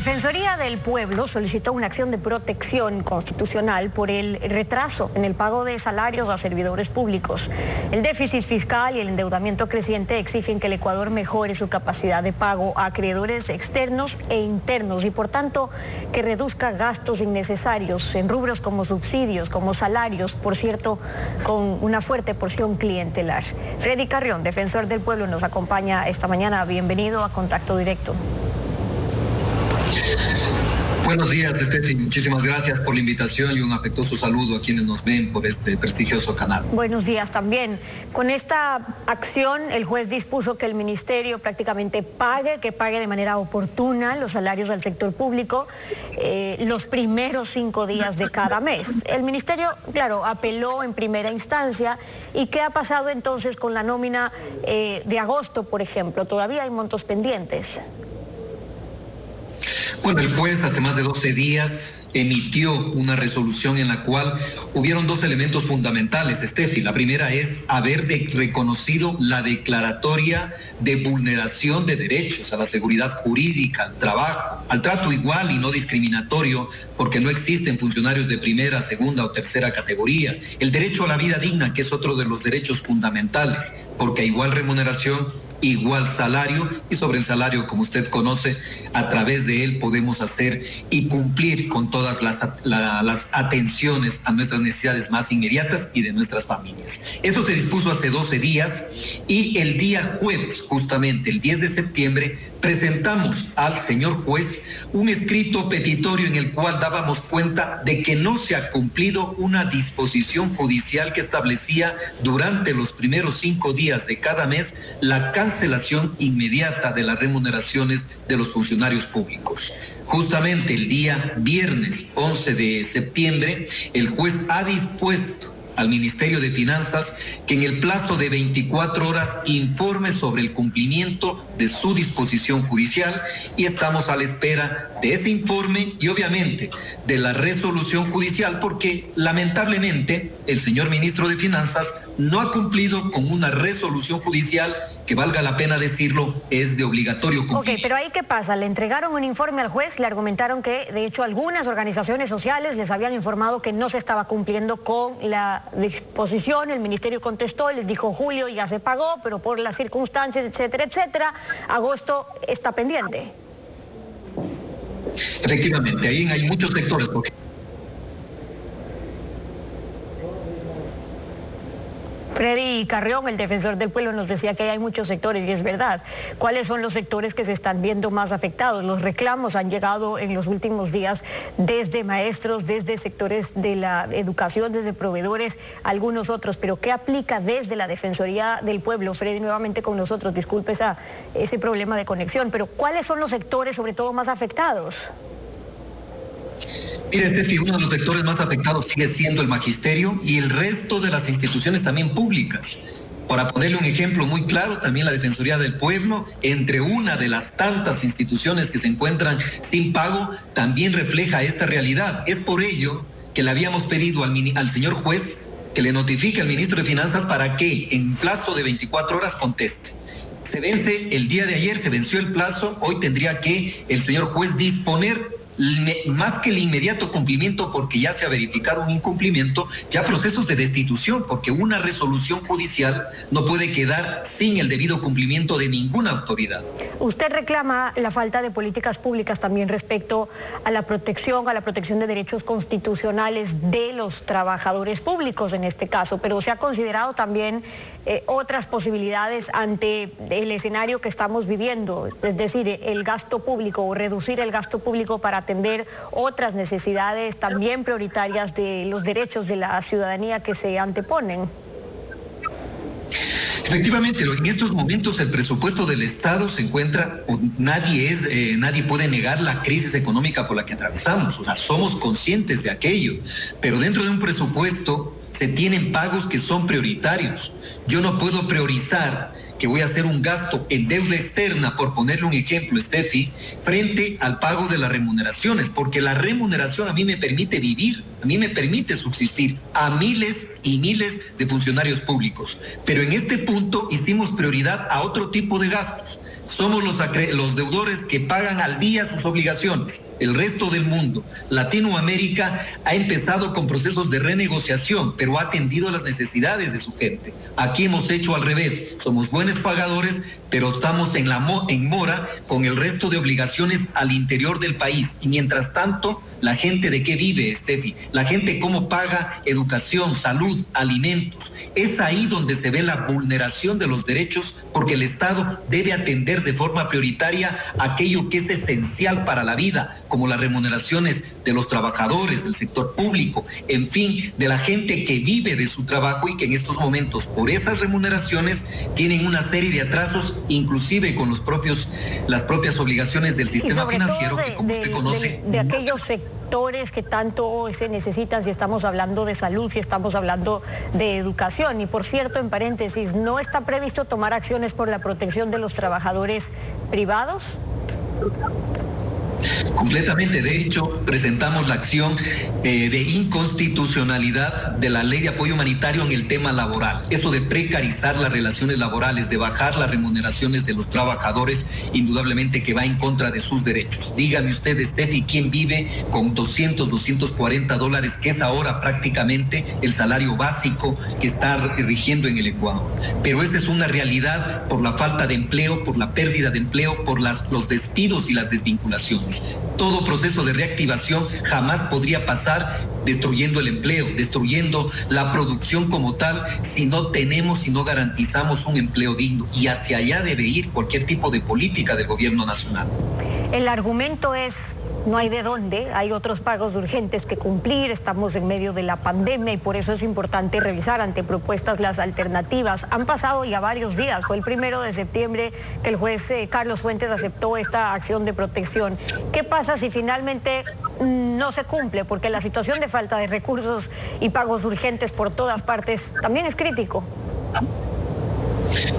Defensoría del Pueblo solicitó una acción de protección constitucional por el retraso en el pago de salarios a servidores públicos. El déficit fiscal y el endeudamiento creciente exigen que el Ecuador mejore su capacidad de pago a acreedores externos e internos y, por tanto, que reduzca gastos innecesarios en rubros como subsidios, como salarios, por cierto, con una fuerte porción clientelar. Freddy Carrión, defensor del pueblo, nos acompaña esta mañana. Bienvenido a Contacto Directo. Buenos días, Steffi. Muchísimas gracias por la invitación y un afectuoso saludo a quienes nos ven por este prestigioso canal. Buenos días también. Con esta acción, el juez dispuso que el ministerio prácticamente que pague de manera oportuna los salarios al sector público los primeros 5 días de cada mes. El ministerio, claro, apeló en primera instancia. ¿Y qué ha pasado entonces con la nómina de agosto, por ejemplo? Todavía hay montos pendientes. Bueno, el juez hace más de 12 días emitió una resolución en la cual hubieron 2 elementos fundamentales, Steffi. La primera es haber reconocido la declaratoria de vulneración de derechos a la seguridad jurídica, al trabajo, al trato igual y no discriminatorio, porque no existen funcionarios de primera, segunda o tercera categoría. El derecho a la vida digna, que es otro de los derechos fundamentales, porque a igual remuneración, igual salario, y sobre el salario, como usted conoce, a través de él podemos hacer y cumplir con todas las atenciones a nuestras necesidades más inmediatas y de nuestras familias. Eso se dispuso hace 12 días y el día jueves, justamente el 10 de septiembre, presentamos al señor juez un escrito petitorio en el cual dábamos cuenta de que no se ha cumplido una disposición judicial que establecía durante los primeros 5 días de cada mes la cancelación inmediata de las remuneraciones de los funcionarios públicos. Justamente el día viernes 11 de septiembre, el juez ha dispuesto al Ministerio de Finanzas que en el plazo de 24 horas informe sobre el cumplimiento de su disposición judicial, y estamos a la espera de ese informe y obviamente de la resolución judicial, porque lamentablemente el señor ministro de Finanzas no ha cumplido con una resolución judicial que, valga la pena decirlo, es de obligatorio cumplir. Ok, pero ahí ¿qué pasa? Le entregaron un informe al juez, le argumentaron que, de hecho, algunas organizaciones sociales les habían informado que no se estaba cumpliendo con la disposición. El ministerio contestó, les dijo: julio ya se pagó, pero por las circunstancias, etcétera, etcétera, agosto está pendiente. Efectivamente, ahí hay muchos sectores, porque Freddy Carrión, el defensor del pueblo, nos decía que hay muchos sectores, y es verdad. ¿Cuáles son los sectores que se están viendo más afectados? Los reclamos han llegado en los últimos días desde maestros, desde sectores de la educación, desde proveedores, algunos otros. Pero ¿qué aplica desde la Defensoría del Pueblo? Freddy, nuevamente con nosotros, disculpe ese problema de conexión, pero ¿cuáles son los sectores sobre todo más afectados? Mire, Steffi, uno de los sectores más afectados sigue siendo el magisterio y el resto de las instituciones también públicas. Para ponerle un ejemplo muy claro, también la Defensoría del Pueblo, entre una de las tantas instituciones que se encuentran sin pago, también refleja esta realidad. Es por ello que le habíamos pedido al señor juez que le notifique al ministro de Finanzas para que en plazo de 24 horas conteste. Se vence el día de ayer, se venció el plazo, hoy tendría que el señor juez disponer más que el inmediato cumplimiento, porque ya se ha verificado un incumplimiento, ya procesos de destitución, porque una resolución judicial no puede quedar sin el debido cumplimiento de ninguna autoridad. Usted reclama la falta de políticas públicas también respecto a la protección de derechos constitucionales de los trabajadores públicos en este caso, pero se ha considerado también otras posibilidades ante el escenario que estamos viviendo, es decir, el gasto público o reducir el gasto público para atender otras necesidades también prioritarias de los derechos de la ciudadanía que se anteponen. Efectivamente, en estos momentos el presupuesto del Estado se encuentra, nadie puede negar la crisis económica por la que atravesamos, o sea, somos conscientes de aquello, pero dentro de un presupuesto se tienen pagos que son prioritarios. Yo no puedo priorizar que voy a hacer un gasto en deuda externa, por ponerle un ejemplo, Steffi, frente al pago de las remuneraciones, porque la remuneración a mí me permite vivir, a mí me permite subsistir a miles y miles de funcionarios públicos. Pero en este punto hicimos prioridad a otro tipo de gastos. Somos los deudores que pagan al día sus obligaciones. El resto del mundo, Latinoamérica, ha empezado con procesos de renegociación, pero ha atendido las necesidades de su gente. Aquí hemos hecho al revés. Somos buenos pagadores, pero estamos en mora con el resto de obligaciones al interior del país. Y mientras tanto, ¿la gente de qué vive, Steffi? La gente cómo paga educación, salud, alimentos. Es ahí donde se ve la vulneración de los derechos, porque el Estado debe atender de forma prioritaria aquello que es esencial para la vida, como las remuneraciones de los trabajadores, del sector público, en fin, de la gente que vive de su trabajo y que en estos momentos, por esas remuneraciones, tienen una serie de atrasos, inclusive con las propias obligaciones del sistema financiero, que como usted conoce... De aquellos sectores que tanto se necesitan, si estamos hablando de salud, si estamos hablando de educación. Y por cierto, en paréntesis, ¿no está previsto tomar acciones por la protección de los trabajadores privados? Completamente. De hecho, presentamos la acción de inconstitucionalidad de la ley de apoyo humanitario en el tema laboral. Eso de precarizar las relaciones laborales, de bajar las remuneraciones de los trabajadores, indudablemente que va en contra de sus derechos. Dígame usted, Steffi, ¿quién vive con $240, que es ahora prácticamente el salario básico que está rigiendo en el Ecuador? Pero esa es una realidad por la falta de empleo, por la pérdida de empleo, por los despidos y las desvinculaciones. Todo proceso de reactivación jamás podría pasar destruyendo el empleo, destruyendo la producción como tal, si no garantizamos un empleo digno. Y hacia allá debe ir cualquier tipo de política del gobierno nacional. El argumento es: no hay de dónde, hay otros pagos urgentes que cumplir, estamos en medio de la pandemia y por eso es importante revisar ante propuestas las alternativas. Han pasado ya varios días, fue el 1 de septiembre que el juez Carlos Fuentes aceptó esta acción de protección. ¿Qué pasa si finalmente no se cumple? Porque la situación de falta de recursos y pagos urgentes por todas partes también es crítico.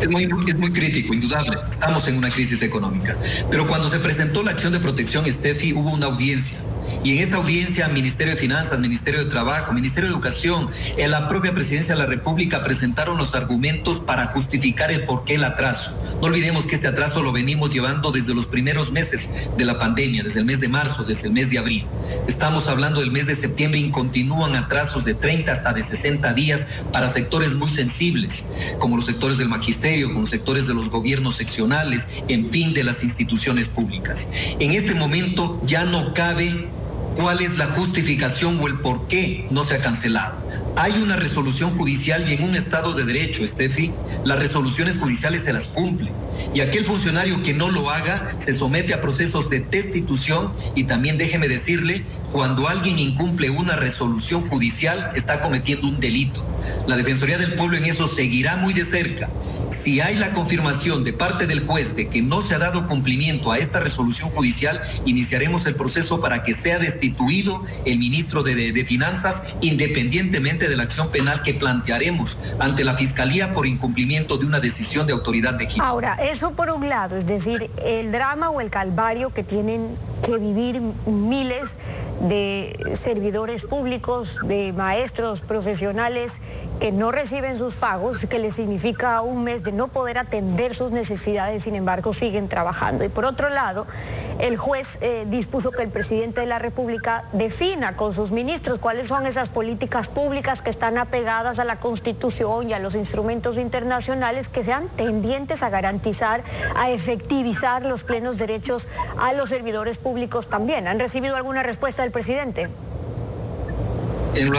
Es muy crítico, indudable. Estamos en una crisis económica. Pero cuando se presentó la acción de protección, Steffi, hubo una audiencia. Y en esa audiencia, Ministerio de Finanzas, Ministerio de Trabajo, Ministerio de Educación, en la propia Presidencia de la República presentaron los argumentos para justificar el porqué el atraso. No olvidemos que este atraso lo venimos llevando desde los primeros meses de la pandemia, desde el mes de marzo, desde el mes de abril. Estamos hablando del mes de septiembre y continúan atrasos de 30 hasta de 60 días para sectores muy sensibles, como los sectores del magisterio, como los sectores de los gobiernos seccionales, en fin, de las instituciones públicas. En este momento ya no cabe cuál es la justificación o el por qué no se ha cancelado. Hay una resolución judicial y en un Estado de Derecho, Steffi, las resoluciones judiciales se las cumplen. Y aquel funcionario que no lo haga se somete a procesos de destitución y también, déjeme decirle, cuando alguien incumple una resolución judicial está cometiendo un delito. La Defensoría del Pueblo en eso seguirá muy de cerca. Si hay la confirmación de parte del juez de que no se ha dado cumplimiento a esta resolución judicial, iniciaremos el proceso para que sea destituido el ministro de Finanzas, independientemente de la acción penal que plantearemos ante la Fiscalía por incumplimiento de una decisión de autoridad legítima. Ahora, eso por un lado, es decir, el drama o el calvario que tienen que vivir miles de servidores públicos, de maestros, profesionales que no reciben sus pagos, que les significa un mes de no poder atender sus necesidades, sin embargo siguen trabajando. Y por otro lado, el juez dispuso que el presidente de la República defina con sus ministros cuáles son esas políticas públicas que están apegadas a la Constitución y a los instrumentos internacionales que sean tendientes a garantizar, a efectivizar los plenos derechos a los servidores públicos también. ¿Han recibido alguna respuesta del presidente? En lo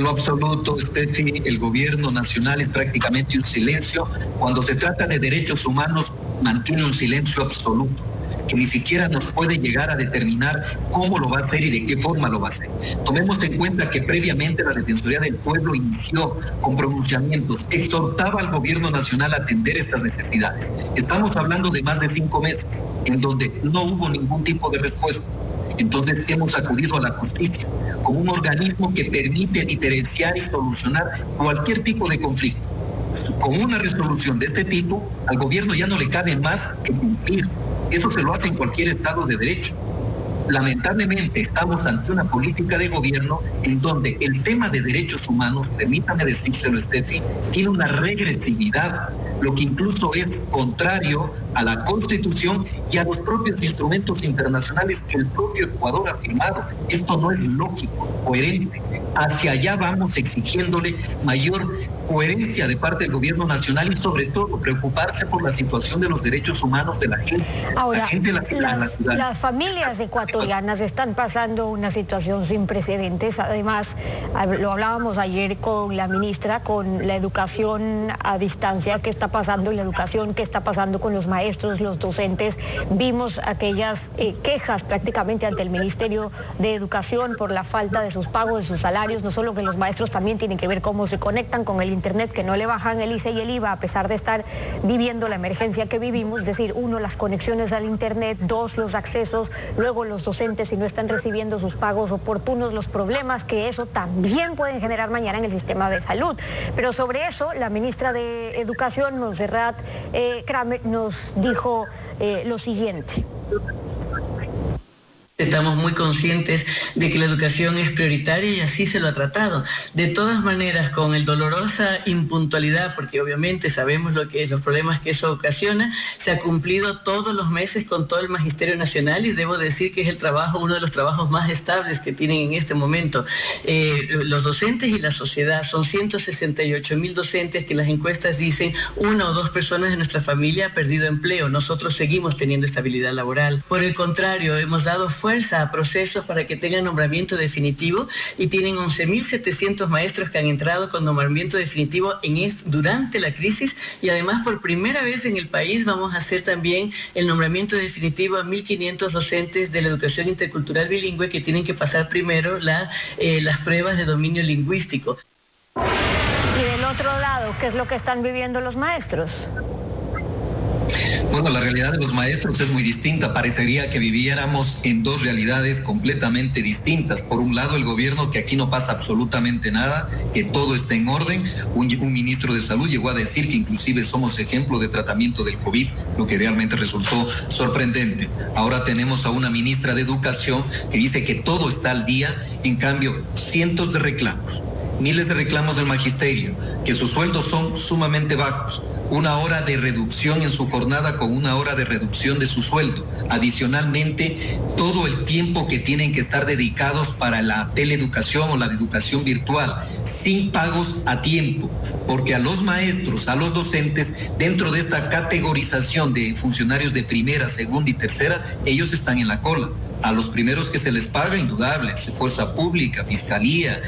absoluto, Steffi, el gobierno nacional es prácticamente un silencio. Cuando se trata de derechos humanos, mantiene un silencio absoluto, que ni siquiera nos puede llegar a determinar cómo lo va a hacer y de qué forma lo va a hacer. Tomemos en cuenta que previamente la Defensoría del Pueblo inició con pronunciamientos, exhortaba al gobierno nacional a atender estas necesidades. Estamos hablando de más de 5 meses, en donde no hubo ningún tipo de respuesta. Entonces hemos acudido a la justicia como un organismo que permite diferenciar y solucionar cualquier tipo de conflicto. Con una resolución de este tipo, al gobierno ya no le cabe más que cumplir. Eso se lo hace en cualquier Estado de Derecho. Lamentablemente estamos ante una política de gobierno en donde el tema de derechos humanos, permítame decírselo, Steffi, tiene una regresividad. lo que incluso es contrario a la Constitución y a los propios instrumentos internacionales que el propio Ecuador ha firmado. Esto no es lógico, coherente. Hacia allá vamos exigiéndole mayor coherencia de parte del gobierno nacional y sobre todo preocuparse por la situación de los derechos humanos de la gente. Ahora, las familias ecuatorianas están pasando una situación sin precedentes. Además, lo hablábamos ayer con la ministra, con la educación a distancia que está pasando y la educación que está pasando con los maestros, los docentes. Vimos aquellas quejas prácticamente ante el Ministerio de Educación por la falta de sus pagos, de sus salarios. No solo que los maestros también tienen que ver cómo se conectan con el Internet, que no le bajan el ICE y el IVA a pesar de estar viviendo la emergencia que vivimos. Es decir, uno, las conexiones al Internet; dos, los accesos; luego los docentes si no están recibiendo sus pagos oportunos, los problemas que eso también pueden generar mañana en el sistema de salud. Pero sobre eso, la ministra de Educación, Montserrat Kramer, nos dijo lo siguiente. Estamos muy conscientes de que la educación es prioritaria y así se lo ha tratado. De todas maneras, con el dolorosa impuntualidad, porque obviamente sabemos lo que es, los problemas que eso ocasiona, se ha cumplido todos los meses con todo el Magisterio Nacional y debo decir que es uno de los trabajos más estables que tienen en este momento. Los docentes y la sociedad, son 168.000 docentes que las encuestas dicen 1 o 2 personas de nuestra familia ha perdido empleo. Nosotros seguimos teniendo estabilidad laboral. Por el contrario, hemos dado fuerza a procesos para que tengan nombramiento definitivo y tienen 11.700 maestros que han entrado con nombramiento definitivo durante la crisis y además por primera vez en el país vamos a hacer también el nombramiento definitivo a 1.500 docentes de la educación intercultural bilingüe que tienen que pasar primero las pruebas de dominio lingüístico. Y del otro lado, ¿qué es lo que están viviendo los maestros? Bueno, la realidad de los maestros es muy distinta. Parecería que viviéramos en dos realidades completamente distintas. Por un lado, el gobierno, que aquí no pasa absolutamente nada, que todo está en orden. Un ministro de Salud llegó a decir que inclusive somos ejemplo de tratamiento del COVID, lo que realmente resultó sorprendente. Ahora tenemos a una ministra de Educación que dice que todo está al día. En cambio, cientos de reclamos, miles de reclamos del magisterio, que sus sueldos son sumamente bajos. 1 hora de reducción en su jornada con 1 hora de reducción de su sueldo. Adicionalmente, todo el tiempo que tienen que estar dedicados para la teleeducación o la educación virtual, sin pagos a tiempo, porque a los maestros, a los docentes, dentro de esta categorización de funcionarios de primera, segunda y tercera, ellos están en la cola. A los primeros que se les paga, indudable, fuerza pública, fiscalía,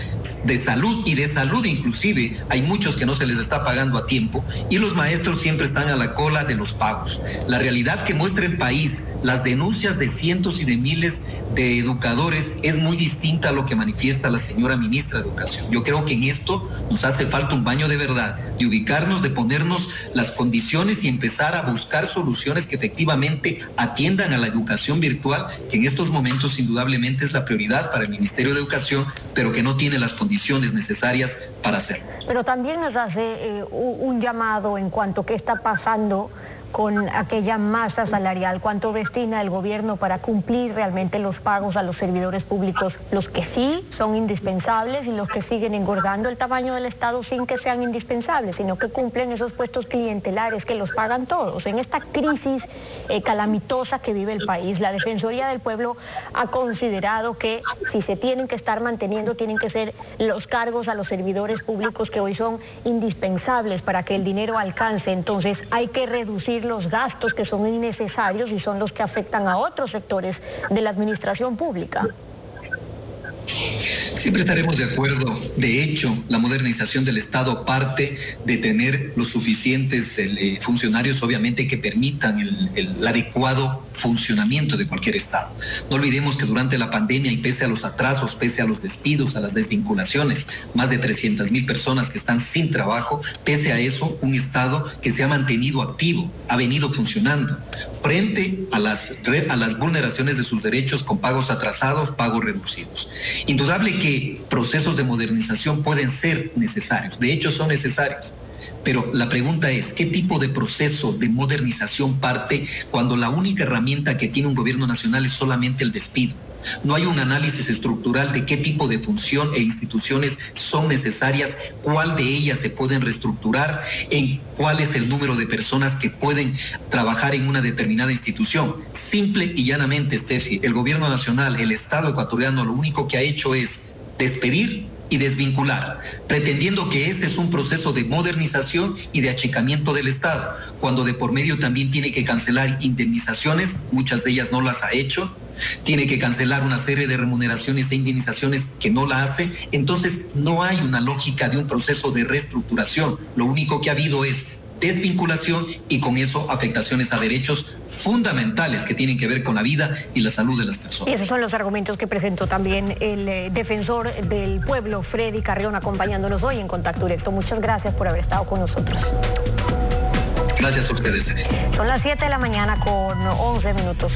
de salud y de salud inclusive, hay muchos que no se les está pagando a tiempo y los maestros siempre están a la cola de los pagos. La realidad que muestra el país, las denuncias de cientos y de miles de educadores es muy distinta a lo que manifiesta la señora ministra de Educación. Yo creo que en esto nos hace falta un baño de verdad, de ubicarnos, de ponernos las condiciones y empezar a buscar soluciones que efectivamente atiendan a la educación virtual, que en estos momentos indudablemente es la prioridad para el Ministerio de Educación, pero que no tiene las condiciones necesarias para hacerlo. Pero también nos hace un llamado en cuanto a qué está pasando con aquella masa salarial, cuánto destina el gobierno para cumplir realmente los pagos a los servidores públicos, los que sí son indispensables y los que siguen engordando el tamaño del Estado sin que sean indispensables, sino que cumplen esos puestos clientelares que los pagan todos. En esta crisis calamitosa que vive el país, la Defensoría del Pueblo ha considerado que si se tienen que estar manteniendo, tienen que ser los cargos a los servidores públicos que hoy son indispensables para que el dinero alcance. Entonces hay que reducir los gastos que son innecesarios y son los que afectan a otros sectores de la administración pública. Siempre estaremos de acuerdo. De hecho, la modernización del Estado parte de tener los suficientes funcionarios, obviamente, que permitan el adecuado funcionamiento de cualquier Estado. No olvidemos que durante la pandemia y pese a los atrasos, pese a los despidos, a las desvinculaciones, más de 300.000 personas que están sin trabajo, pese a eso, un Estado que se ha mantenido activo, ha venido funcionando frente a las vulneraciones de sus derechos con pagos atrasados, pagos reducidos. Indudable que procesos de modernización pueden ser necesarios, de hecho son necesarios, Pero la pregunta es, ¿qué tipo de proceso de modernización parte cuando la única herramienta que tiene un gobierno nacional es solamente el despido? No hay un análisis estructural de qué tipo de función e instituciones son necesarias, cuál de ellas se pueden reestructurar, en cuál es el número de personas que pueden trabajar en una determinada institución. Simple y llanamente, Steffi, el gobierno nacional, el Estado ecuatoriano, lo único que ha hecho es despedir y desvincular, pretendiendo que este es un proceso de modernización y de achicamiento del Estado, cuando de por medio también tiene que cancelar indemnizaciones, muchas de ellas no las ha hecho, tiene que cancelar una serie de remuneraciones e indemnizaciones que no la hace. Entonces no hay una lógica de un proceso de reestructuración, lo único que ha habido es desvinculación y con eso afectaciones a derechos fundamentales que tienen que ver con la vida y la salud de las personas. Y esos son los argumentos que presentó también el defensor del pueblo, Freddy Carrión, acompañándonos hoy en Contacto Directo. Muchas gracias por haber estado con nosotros. Gracias a ustedes. Son las 7 de la mañana con 11 minutos.